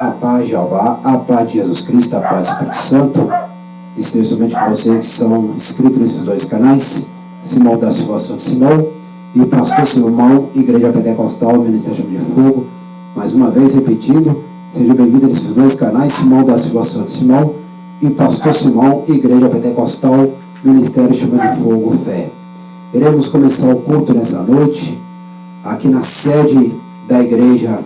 A paz de Jeová, a paz de Jesus Cristo, a paz do Espírito Santo esteja somente com vocês que são inscritos nesses dois canais, Simão da Silva Santo Simão e o Pastor Simão, Igreja Pentecostal, Ministério Chama de Fogo. Mais uma vez repetindo, seja bem-vindo nesses dois canais, Simão da Silva Santo Simão e Pastor Simão, Igreja Pentecostal, Ministério Chama de Fogo, Fé. Iremos começar o culto nessa noite, aqui na sede da Igreja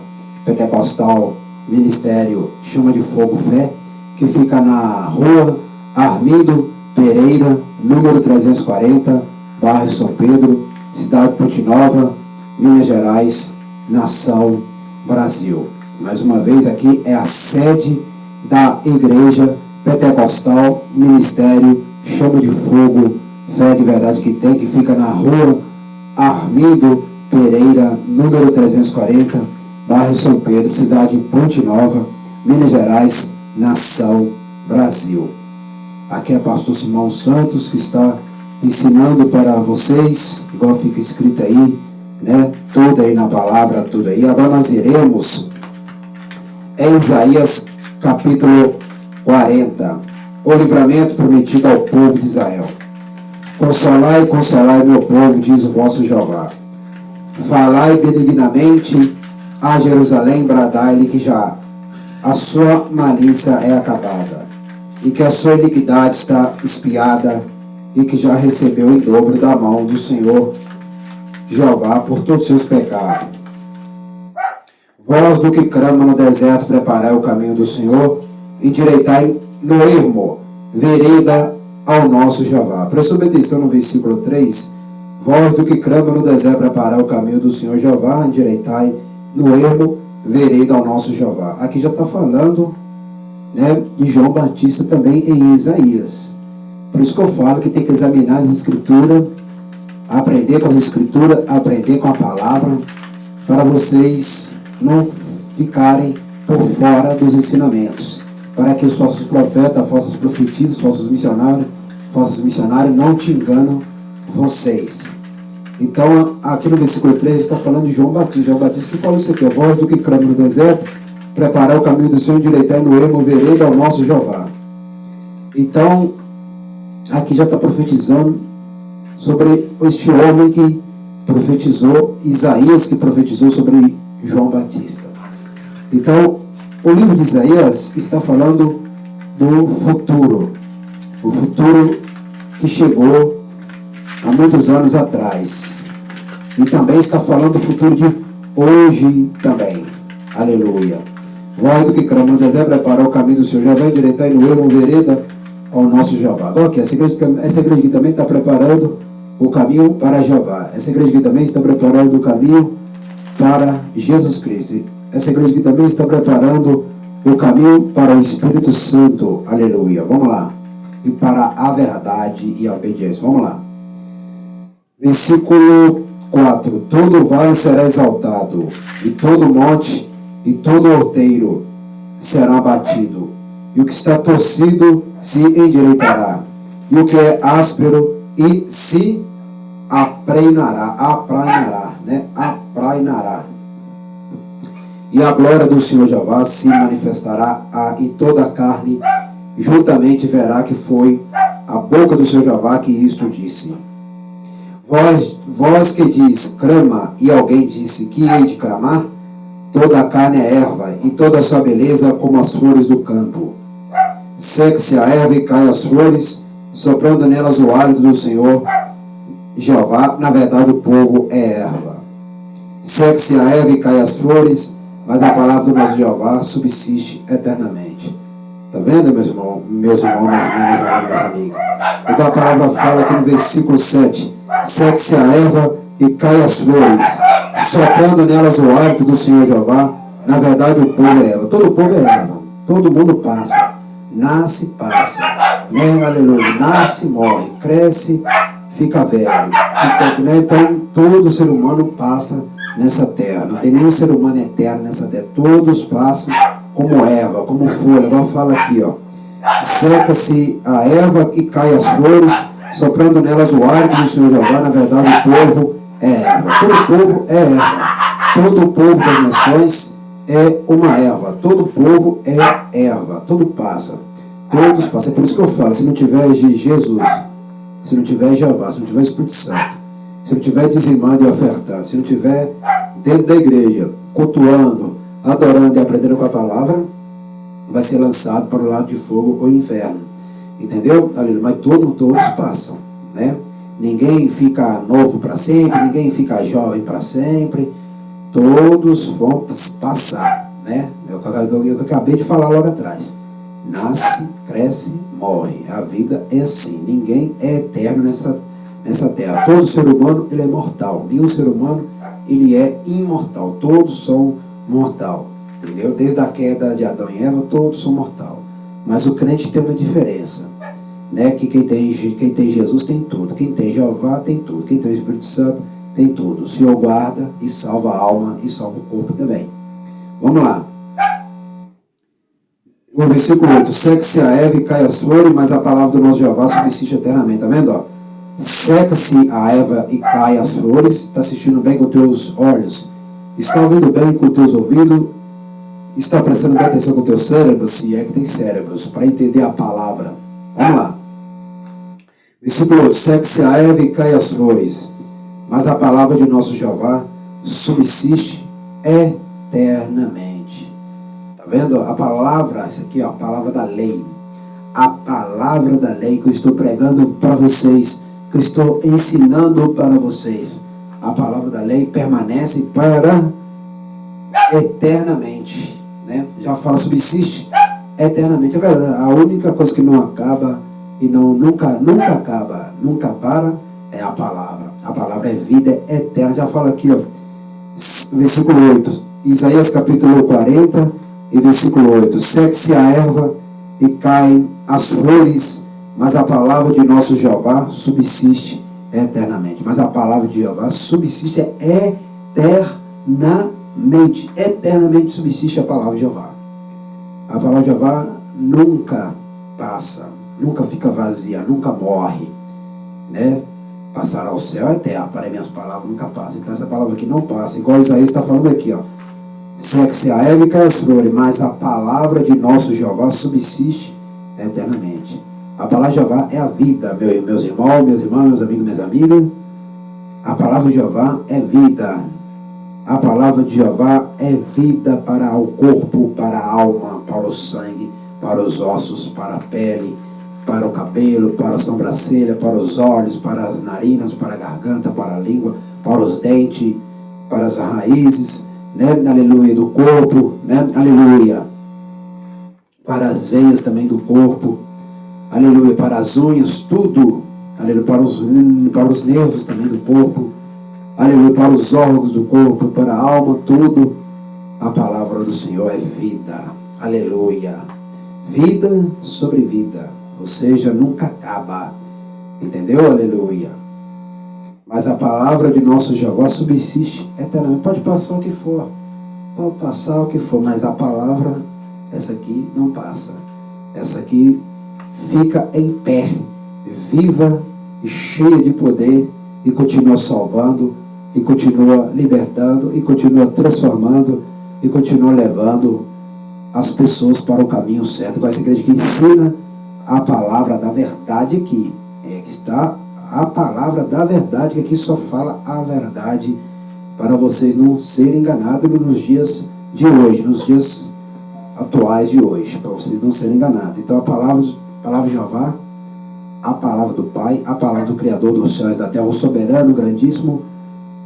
Pentecostal, Ministério Chama de Fogo, Fé, que fica na rua Armindo Pereira, número 340, bairro São Pedro, cidade de Ponte Nova, Minas Gerais, nação Brasil. Mais uma vez aqui é a sede da Igreja Pentecostal, Ministério Chama de Fogo, Fé de Verdade que fica na rua Armindo Pereira, número 340, bairro São Pedro, cidade de Ponte Nova, Minas Gerais, nação Brasil. Aqui é pastor Simão Santos que está ensinando para vocês, igual fica escrito aí, né? Tudo aí na palavra, tudo aí. Agora nós iremos em Isaías capítulo 40, o livramento prometido ao povo de Israel. Consolai, consolai meu povo, diz o vosso Jeová. Falai benignamente a Jerusalém, bradai-lhe que já a sua malícia é acabada, e que a sua iniquidade está expiada, e que já recebeu em dobro da mão do Senhor Jeová por todos os seus pecados. Vós do que crama no deserto, preparai o caminho do Senhor, endireitai no ermo vereda ao nosso Jeová. Prestou atenção no versículo 3. Vós do que crama no deserto, preparai o caminho do Senhor Jeová, endireitai no ermo vereda ao nosso Jeová. Aqui já está falando, né, de João Batista também em Isaías. Por isso que eu falo que tem que examinar as escrituras, aprender com as escrituras, aprender com a palavra, para vocês não ficarem por fora dos ensinamentos, para que os falsos profetas, falsos profetisas, falsos missionários não te enganam vocês. Então aqui no versículo 3 está falando de João Batista que falou isso aqui: a voz do que clama no deserto, preparar o caminho do Senhor, endireitar no ermo vereda ao nosso Jeová. Então aqui já está profetizando sobre este homem que profetizou, Isaías que profetizou sobre João Batista. Então o livro de Isaías está falando do futuro, o futuro que chegou há muitos anos atrás, e também está falando do futuro de hoje também. Aleluia. Vós do que clama no deserto, preparar o caminho do Senhor Jeová, endireitar no ermo vereda ao nosso Jeová. Agora aqui, essa igreja aqui também está preparando o caminho para Jeová. Essa igreja aqui também está preparando o caminho para Jesus Cristo. Essa igreja aqui também está preparando o caminho para o Espírito Santo. Aleluia. Vamos lá. E para a verdade e a obediência. Vamos lá. Versículo 4. Todo vale será exaltado, e todo monte e todo outeiro será abatido, e o que está torcido se endireitará, e o que é áspero e se aprainará, né? Aprainará. E a glória do Senhor Jeová se manifestará, e toda a carne juntamente verá que foi a boca do Senhor Jeová que isto disse. Vós que diz, clama, e alguém disse, que hei de clamar? Toda a carne é erva, e toda a sua beleza como as flores do campo. Seca-se a erva e cai as flores, soprando nelas o hálito do Senhor Jeová. Na verdade, o povo é erva. Seca-se a erva e cai as flores, mas a palavra do nosso Jeová subsiste eternamente. Está vendo, meus irmãos, meus amigos, minhas amigas? Então a palavra fala aqui no versículo 7. Seque-se a erva e cai as flores, soprando nelas o hálito do Senhor Jeová. Na verdade, o povo é erva. Todo povo é erva. Todo mundo passa. Nasce, passa. Né? Aleluia. Nasce, morre. Cresce, fica velho. Né? Então, todo ser humano passa nessa terra. Não tem nenhum ser humano eterno nessa terra. Todos passam como erva, como folha. Agora fala aqui, ó. Seca-se a erva e cai as flores, soprando nelas o hálito do Senhor Jeová. Na verdade, o povo é erva. Todo povo é erva. Todo o povo das nações é uma erva. Todo povo é erva. Tudo passa. Todos passam. É por isso que eu falo, se não tiver Jesus, se não tiver Jeová, se não tiver Espírito Santo, se não tiver dizimando e ofertando, se não tiver dentro da igreja, cultuando, adorando e aprendendo com a palavra, vai ser lançado para o lado de fogo ou inferno. Entendeu? Mas todos passam, né? Ninguém fica novo para sempre, ninguém fica jovem para sempre. Todos vão passar, né? Eu acabei de falar logo atrás. Nasce, cresce, morre. A vida é assim. Ninguém é eterno nessa terra. Todo ser humano ele é mortal. Nenhum ser humano ele é imortal. Todos são mortal. Entendeu? Desde a queda de Adão e Eva, todos são mortal. Mas o crente tem uma diferença, né? Que quem tem Jesus tem tudo. Quem tem Jeová tem tudo. Quem tem o Espírito Santo tem tudo. O Senhor guarda e salva a alma e salva o corpo também. Vamos lá. O versículo 8. Seca-se a erva e cai as flores, mas a palavra do nosso Jeová subsiste eternamente. Está vendo? Seca-se a erva e cai as flores. Está assistindo bem com teus olhos? Está ouvindo bem com teus ouvidos? Está prestando bem atenção com o teu cérebro? Se é que tem cérebros, para entender a palavra. Vamos lá. Versículo 8. Seca-se a erva e cai as flores, mas a palavra de nosso Jeová subsiste eternamente. Está vendo? A palavra, isso aqui, ó, a palavra da lei. A palavra da lei que eu estou pregando para vocês, que eu estou ensinando para vocês. A palavra da lei permanece para eternamente. Né? Já fala subsiste eternamente. É verdade, a única coisa que não acaba e nunca acaba, nunca para, é a palavra. A palavra é vida eterna. Já fala aqui, ó, versículo 8, Isaías capítulo 40 e versículo 8. Seque-se a erva e caem as flores, mas a palavra de nosso Jeová subsiste eternamente. Mas a palavra de Jeová subsiste eternamente. Eternamente subsiste a palavra de Jeová. A palavra de Jeová nunca passa, nunca fica vazia, nunca morre, né? Passará ao céu é terra, para minhas palavras nunca passam. Então essa palavra aqui não passa, igual Isaías está falando aqui, ó. Seque-se a erva e cai as flores, mas a palavra de nosso Jeová subsiste eternamente. A palavra de Jeová é a vida, meus irmãos, minhas irmãs, meus amigos, minhas amigas. A palavra de Jeová é vida. A palavra de Jeová é vida para o corpo, para a alma, para o sangue, para os ossos, para a pele, para o cabelo, para a sobrancelha, para os olhos, para as narinas, para a garganta, para a língua, para os dentes, para as raízes, né? Aleluia, do corpo, né? Aleluia. Para as veias também do corpo, aleluia, para as unhas, tudo, aleluia, para os nervos também do corpo, aleluia, para os órgãos do corpo, para a alma, tudo. A palavra do Senhor é vida, aleluia. Vida sobre vida, ou seja, nunca acaba, entendeu? Aleluia. Mas a palavra de nosso Jeová subsiste eternamente. Pode passar o que for, mas a palavra, essa aqui não passa. Essa aqui fica em pé, viva e cheia de poder, e continua salvando, e continua libertando, e continua transformando, e continua levando as pessoas para o caminho certo. Com essa igreja que ensina a palavra da verdade aqui. Que está a palavra da verdade, que aqui só fala a verdade, para vocês não serem enganados nos dias de hoje, nos dias atuais de hoje, para vocês não serem enganados. Então a palavra de Jeová, a palavra do Pai, a palavra do Criador dos céus e da terra, o soberano, grandíssimo,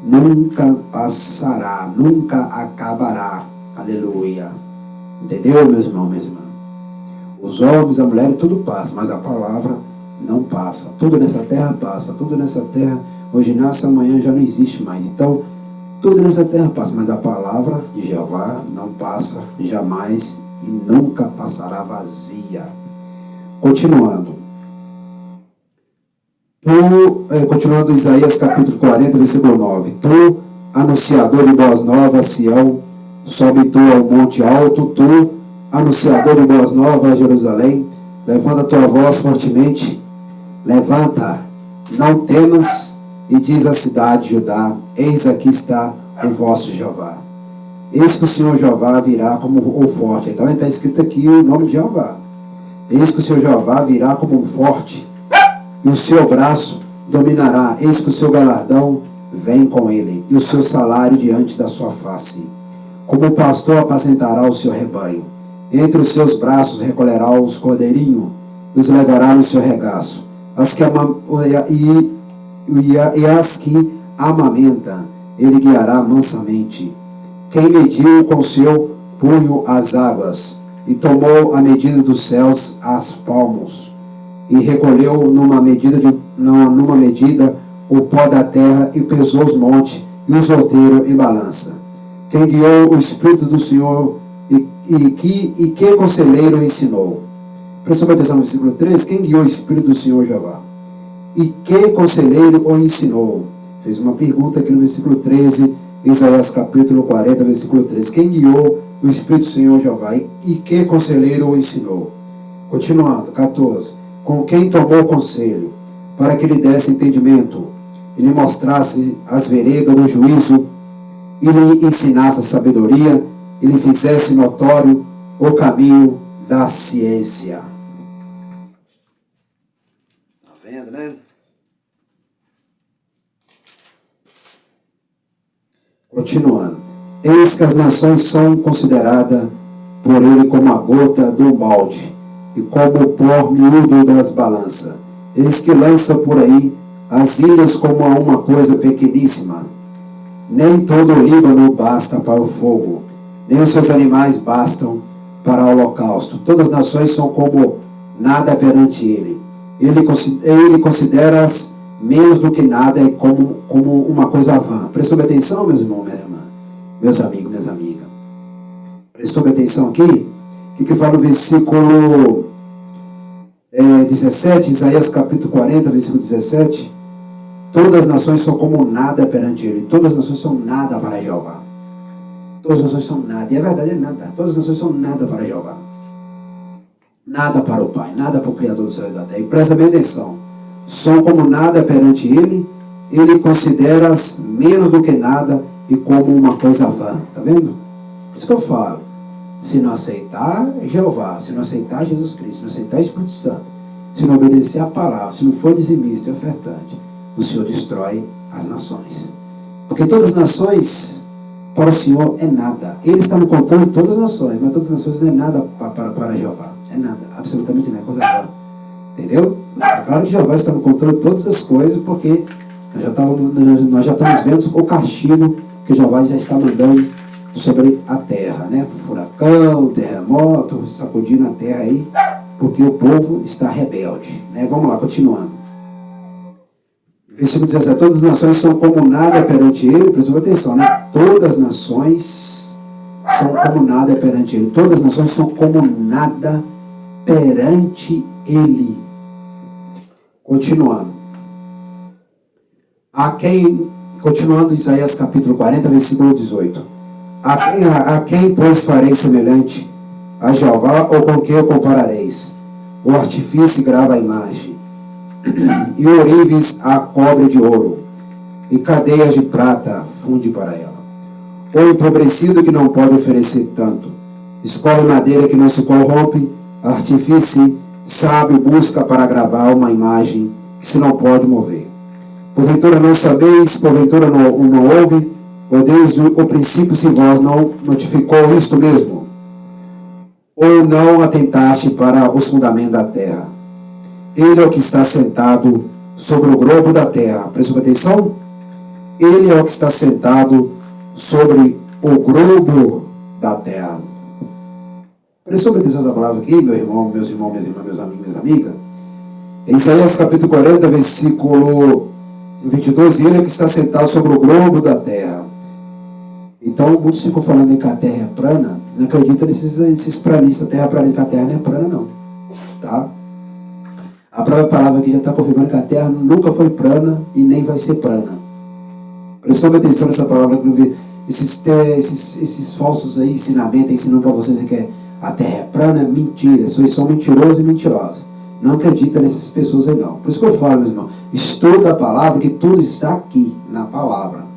nunca passará, nunca acabará. Aleluia. Entendeu, meus irmãos, minhas irmãs? Os homens, a mulher, tudo passa, mas a palavra não passa. Tudo nessa terra passa, tudo nessa terra hoje nasce, amanhã já não existe mais. Então, tudo nessa terra passa, mas a palavra de Jeová não passa jamais e nunca passará vazia. Continuando. Continuando Isaías capítulo 40, versículo 9. Tu, anunciador de boas novas, Sião, sobe tu ao monte alto, tu, anunciador de boas novas, Jerusalém, levanta a tua voz fortemente, levanta, não temas, e diz à cidade de Judá, eis aqui está o vosso Jeová. Eis que o Senhor Jeová virá como o forte. Então está escrito aqui o nome de Jeová. Eis que o Senhor Jeová virá como um forte, e o seu braço dominará. Eis que o seu galardão vem com ele, e o seu salário diante da sua face. Como o pastor apacentará o seu rebanho. Entre os seus braços recolherá os cordeirinhos, e os levará no seu regaço. As que amamenta, ele guiará mansamente. Quem mediu com seu punho as águas, e tomou a medida dos céus as palmos, e recolheu numa medida o pó da terra, e pesou os montes, e os outeiros em balança. Quem guiou o Espírito do Senhor, e que conselheiro ensinou. Presta atenção no versículo 3, quem guiou o Espírito do Senhor Jeová? E que conselheiro o ensinou? Fez uma pergunta aqui no versículo 13, Isaías capítulo 40, versículo 13. Quem guiou o Espírito do Senhor Jeová? E que conselheiro o ensinou? Continuando, 14. Com quem tomou conselho, para que lhe desse entendimento, e lhe mostrasse as veredas do juízo, e lhe ensinasse a sabedoria, e lhe fizesse notório o caminho da ciência. Está vendo, né? Continuando. Eis que as nações são consideradas por ele como a gota do balde, e como o pó miúdo das balanças. Eis que lança por aí as ilhas como a uma coisa pequeníssima. Nem todo o Líbano basta para o fogo, nem os seus animais bastam para o holocausto. Todas as nações são como nada perante ele. Ele considera-as menos do que nada, é como uma coisa vã. Prestou atenção, meus irmãos, minha irmã, meus amigos, minhas amigas? Prestou atenção aqui? O que fala o versículo 17, Isaías capítulo 40, versículo 17? Todas as nações são como nada perante ele. Todas as nações são nada para Jeová. Todas as nações são nada. E a verdade é nada. Todas as nações são nada para Jeová. Nada para o Pai. Nada para o Criador do céu e da terra. E presta bem atenção. São como nada perante ele. Ele considera-as menos do que nada e como uma coisa vã. Está vendo? Por isso que eu falo. Se não aceitar Jeová, se não aceitar Jesus Cristo, se não aceitar o Espírito Santo, se não obedecer a palavra, se não for dizimista e ofertante, o Senhor destrói as nações. Porque todas as nações, para o Senhor, é nada. Ele está no controle de todas as nações, mas todas as nações não é nada para Jeová. É nada, absolutamente não é coisa vã. Entendeu? É claro que Jeová está no controle de todas as coisas, porque nós já estamos vendo o castigo que Jeová já está mandando sobre a terra, né? Furacão, terremoto, sacudindo a terra aí, porque o povo está rebelde, né? Vamos lá, continuando. Versículo 17, todas as nações são como nada perante ele. Presta atenção, né? Todas as nações são como nada perante ele. Todas as nações são como nada perante ele. Continuando. Continuando Isaías capítulo 40, versículo 18. A quem, pois, farei semelhante? A Jeová, ou com quem o comparareis? O artifício grava a imagem, e ourives a cobre de ouro, e cadeias de prata funde para ela. O empobrecido que não pode oferecer tanto, escolhe madeira que não se corrompe, artifício sábio busca para gravar uma imagem que se não pode mover. Porventura não sabeis, porventura não ouve, ou desde o princípio se vós não notificou isto mesmo? Ou não atentaste para os fundamentos da terra? Ele é o que está sentado sobre o globo da terra. Prestou atenção? Ele é o que está sentado sobre o globo da terra. Prestou atenção nessa palavra aqui, meu irmão, meus irmãos, minhas irmãs, meus amigos, minhas amigas? Em Isaías capítulo 40, versículo 22, ele é o que está sentado sobre o globo da terra. Então, muitos ficam falando que a terra é plana. Não acredita nesses planistas, a terra plana, que a terra não é plana, não. Tá? A própria palavra aqui já está confirmando que a terra nunca foi plana e nem vai ser plana. Prestem atenção nessa palavra que esses falsos aí, ensinamentos, ensinando para vocês que a terra é plana, é mentira. Vocês são mentirosos e mentirosas. Não acredita nessas pessoas aí, não. Por isso que eu falo, meus irmãos, estuda a palavra, que tudo está aqui na palavra.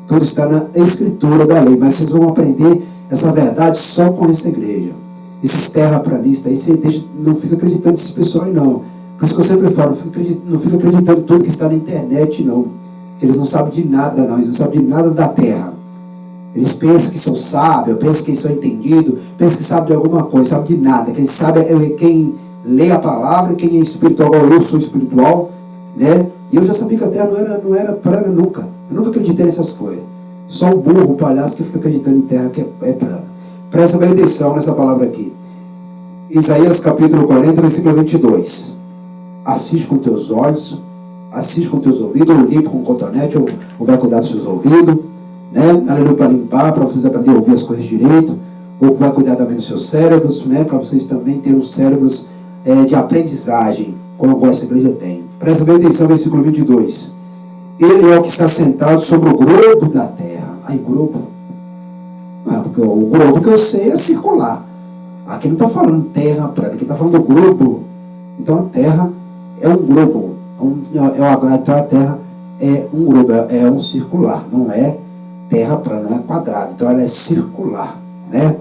Tudo está na escritura da lei. Mas vocês vão aprender essa verdade só com essa igreja. Esses terraplanistas aí, você não fica acreditando nesses pessoal aí não. Por isso que eu sempre falo, não fica acreditando em tudo que está na internet não. Eles não sabem de nada não, eles não sabem de nada da terra. Eles pensam que são sábios, pensam que são entendidos, pensam que sabem de alguma coisa, sabem de nada. Quem sabe é quem lê a palavra, quem é espiritual, igual eu sou espiritual, né? E eu já sabia que a terra não era plana nunca. Eu nunca acreditei nessas coisas. Só o burro, o palhaço que fica acreditando em terra que é plana. Presta bem atenção nessa palavra aqui. Isaías capítulo 40, versículo 22. Assiste com teus olhos, assiste com teus ouvidos, ou limpa com cotonete, ou vai cuidar dos seus ouvidos, né? Aleluia, para limpar, para vocês aprenderem a ouvir as coisas direito, ou vai cuidar também dos seus cérebros, né? Para vocês também terem os cérebros de aprendizagem, como essa igreja tem. Presta bem atenção, versículo 22. Ele é o que está sentado sobre o globo da terra. Aí, globo. Porque o globo que eu sei é circular. Aqui não está falando terra plana, aqui está falando globo. Então a terra é um globo. Então a terra é um globo, é um circular. Não é terra plana, não é quadrada. Então ela é circular, né?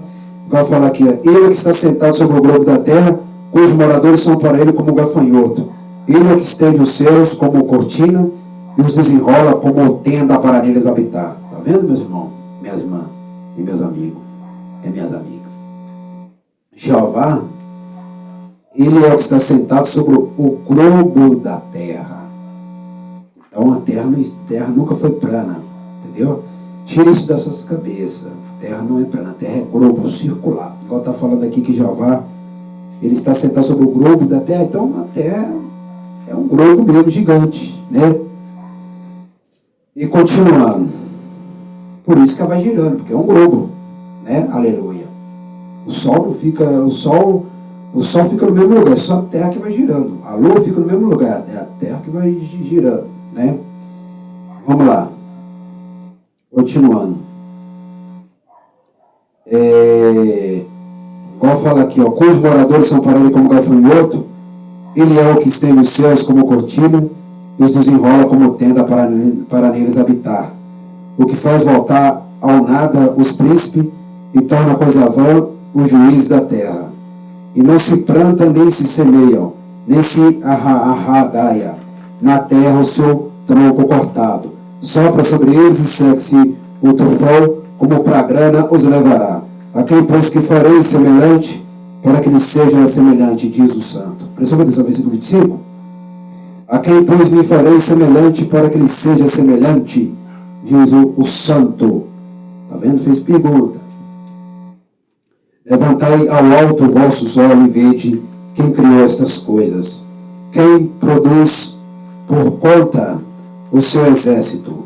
Igual fala aqui, ele que está sentado sobre o globo da terra, cujos moradores são para ele como gafanhoto. Ele é que estende os céus como cortina e os desenrola como tenda para neles habitar. Está vendo, meus irmãos, minhas irmãs e meus amigos e minhas amigas? Jeová, ele é o que está sentado sobre o globo da terra. Então a terra nunca foi plana, entendeu? Tira isso das suas cabeças. A terra não é plana, a terra é globo circular. Igual está falando aqui que Jeová, ele está sentado sobre o globo da terra. Então a terra é um globo mesmo gigante, né? E continuando. Por isso que ela vai girando, porque é um globo, né? Aleluia. O sol fica no mesmo lugar, é só a terra que vai girando. A lua fica no mesmo lugar, é a terra que vai girando, né? Vamos lá. Continuando. Igual fala aqui, ó, cujos moradores são para ele como gafanhoto, ele é o que estende os céus como cortina e os desenrola como tenda para neles habitar. O que faz voltar ao nada os príncipes e torna coisa vã os juízes da terra. E não se planta, nem se semeiam, nem se arragaia na terra o seu tronco cortado. Sopra sobre eles e segue-se o tufão, como para a grana os levará. A quem, pois, que farei semelhante, para que lhe seja semelhante, diz o santo. Prestou atenção no versículo 25? A quem, pois, me farei semelhante, para que lhe seja semelhante, diz o santo. Está vendo? Fez pergunta. Levantai ao alto vossos olhos e vede quem criou estas coisas. Quem produz por conta o seu exército.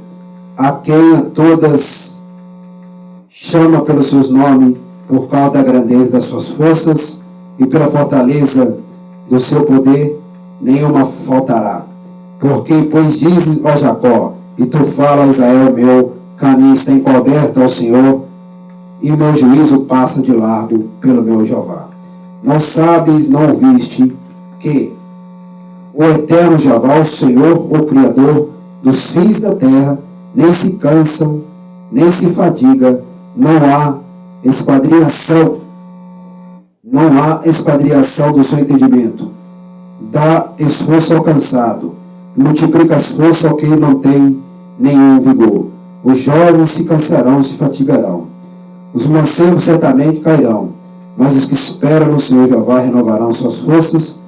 A quem a todas chama pelos seus nomes, por causa da grandeza das suas forças e pela fortaleza do seu poder, nenhuma faltará. Porque, pois, dizes ao Jacó, e tu fala a Israel, meu caminho está encoberto ao Senhor, e meu juízo passa de largo pelo meu Jeová. Não sabes, não ouviste, que o eterno Jeová, o Senhor, o Criador dos fins da terra, nem se cansam, nem se fadiga, não há esquadriação do seu entendimento. Dá esforço ao cansado, multiplica as forças ao que não tem nenhum vigor. Os jovens se cansarão, se fatigarão. Os mancebos certamente cairão, mas os que esperam no Senhor Jeová renovarão suas forças,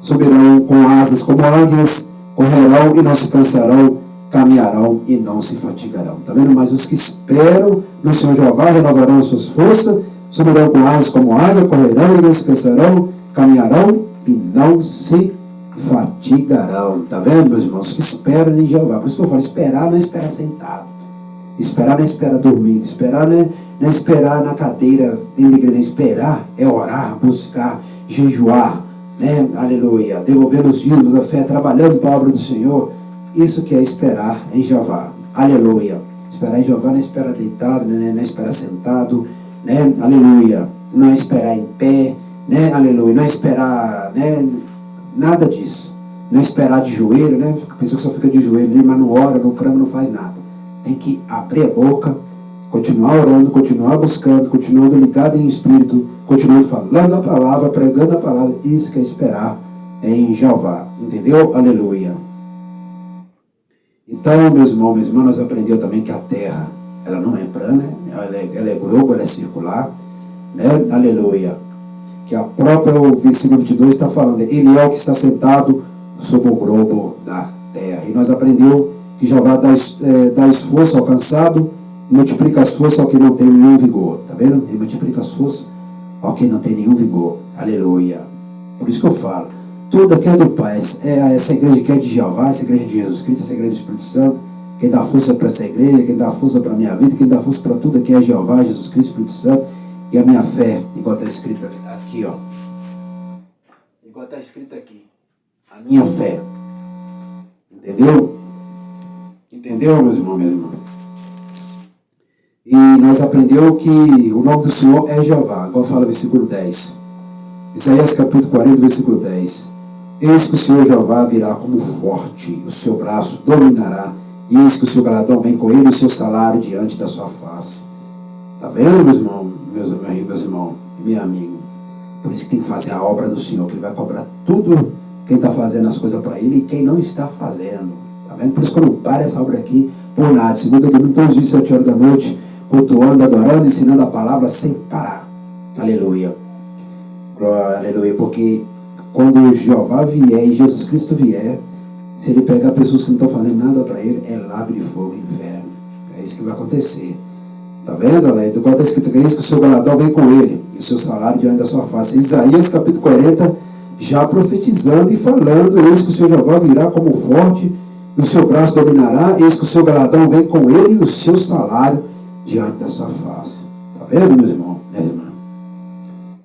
subirão com asas como águias, correrão e não se cansarão, caminharão e não se fatigarão. Está vendo? Mas os que esperam no Senhor Jeová renovarão suas forças, subirão com asas como águia, correrão e não se cansarão, caminharão e não se fatigarão. Está vendo, meus irmãos? Os que esperam em Jeová. Por isso que eu falo, esperar não é esperar sentado. Esperar não é esperar dormindo. Esperar não é esperar na cadeira dentro da igreja. Esperar é orar, buscar, jejuar, né? Aleluia. Devolvendo os dízimos, a fé, trabalhando para a obra do Senhor. Isso que é esperar em Jeová. Aleluia. Esperar em Jeová não é esperar deitado, né? Não é esperar sentado, né? Aleluia. Não é esperar em pé, né? Aleluia. Não é esperar, né? Nada disso. Não é esperar de joelho, né? A pessoa que só fica de joelho, mas não ora, não clama, não faz nada. tem que abrir a boca, continuar orando, continuar buscando, continuando ligado em espírito, continuando falando a palavra, pregando a palavra. Isso que é esperar em Jeová. Entendeu? Aleluia. Então, meus irmãos, minhas irmãs, nós aprendemos também que a terra, ela não é plana, ela é globo, ela é circular, né? Aleluia. Que a própria, o versículo 22 está falando, ele é o que está sentado sobre o globo da terra. E nós aprendemos que Jeová dá esforço ao cansado, multiplica as forças ao que não tem nenhum vigor. Tá vendo? Ele multiplica as forças ao que não tem nenhum vigor. Aleluia. Por isso que eu falo, tudo aqui é do Pai. Essa igreja que é de Jeová, essa igreja de Jesus Cristo, essa igreja do Espírito Santo. Quem dá força para essa igreja, quem dá força para a minha vida, quem dá força para tudo aqui é Jeová, Jesus Cristo, Espírito Santo. E a minha fé, igual está escrito aqui, ó. Igual está escrito aqui. A minha fé. Entendeu? Entendeu, meus irmãos, minhas irmãs? E nós aprendemos que o nome do Senhor é Jeová, igual fala o versículo 10. Isaías capítulo 40, versículo 10. Eis que o Senhor Jeová virá como forte, o seu braço dominará, e eis que o seu galardão vem com ele, o seu salário diante da sua face. Tá vendo, meus irmãos, meus irmãos, meu amigo? Por isso que tem que fazer a obra do Senhor, que ele vai cobrar tudo quem está fazendo as coisas para ele e quem não está fazendo. Tá vendo? Por isso que eu não paro essa obra aqui por nada. Segunda a domingo, todos os dias, 7 horas da noite, cultuando, adorando, ensinando a palavra sem parar. Aleluia. Aleluia. Porque quando Jeová vier e Jesus Cristo vier, se ele pegar pessoas que não estão fazendo nada para ele, é lago de fogo, inferno. É isso que vai acontecer. Tá vendo? Do qual está escrito que é isso, que o seu galardão vem com ele, e o seu salário diante da sua face. Isaías capítulo 40, já profetizando e falando, eis que o seu Jeová virá como forte, e o seu braço dominará, eis que o seu galardão vem com ele, e o seu salário diante da sua face. Tá vendo, meus irmãos, minhas irmãs?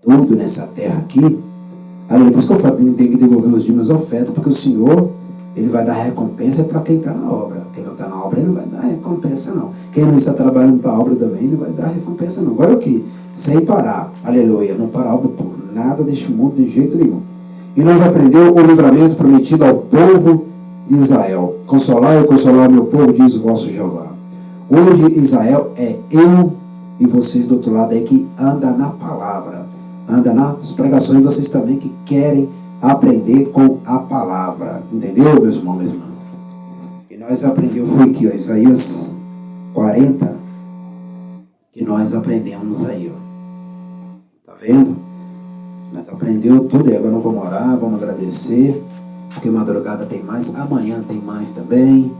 Tudo nessa terra aqui, aleluia. Por isso que eu falo, tem que devolver os dízimos e ofertas, porque o Senhor, ele vai dar recompensa para quem está na obra. Quem não está na obra, ele não vai dar recompensa, não. Quem não está trabalhando para a obra também, não vai dar recompensa, não. Vai o quê? Sem parar. Aleluia. Não parar a obra por nada deste mundo, de jeito nenhum. E nós aprendemos o livramento prometido ao povo de Israel. Consolar e consolar o meu povo, diz o vosso Jeová. Hoje Israel é eu e vocês do outro lado aí que anda na palavra. Anda nas pregações, vocês também que querem aprender com a palavra. Entendeu, meus irmãos, minhas irmãs? E nós aprendemos, foi aqui, ó, Isaías 40, que nós aprendemos aí, ó. Tá vendo? Nós aprendemos tudo aí. Agora nós vamos orar, vamos agradecer, porque madrugada tem mais, amanhã tem mais também.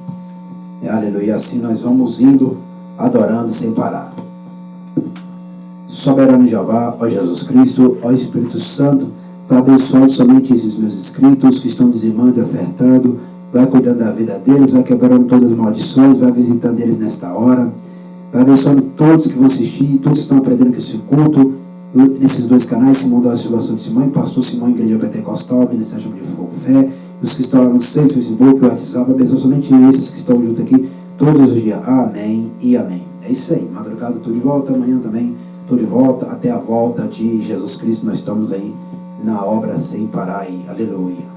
Aleluia. Assim nós vamos indo, adorando sem parar. Soberano Jeová, ó Jesus Cristo, ó Espírito Santo, vai abençoando somente esses meus inscritos que estão dizimando e ofertando, vai cuidando da vida deles, vai quebrando todas as maldições, vai visitando eles nesta hora, vai abençoando todos que vão assistir, todos que estão aprendendo com esse culto, nesses dois canais, Simão da Silvação de Simão, Pastor Simão, Igreja Pentecostal, Ministério de Fogo Fé, os que estão lá no Facebook, o WhatsApp, abençoa somente esses que estão junto aqui todos os dias. Amém e amém. É isso aí, madrugada estou de volta, amanhã também estou de volta, até a volta de Jesus Cristo, nós estamos aí na obra sem parar aí. Aleluia.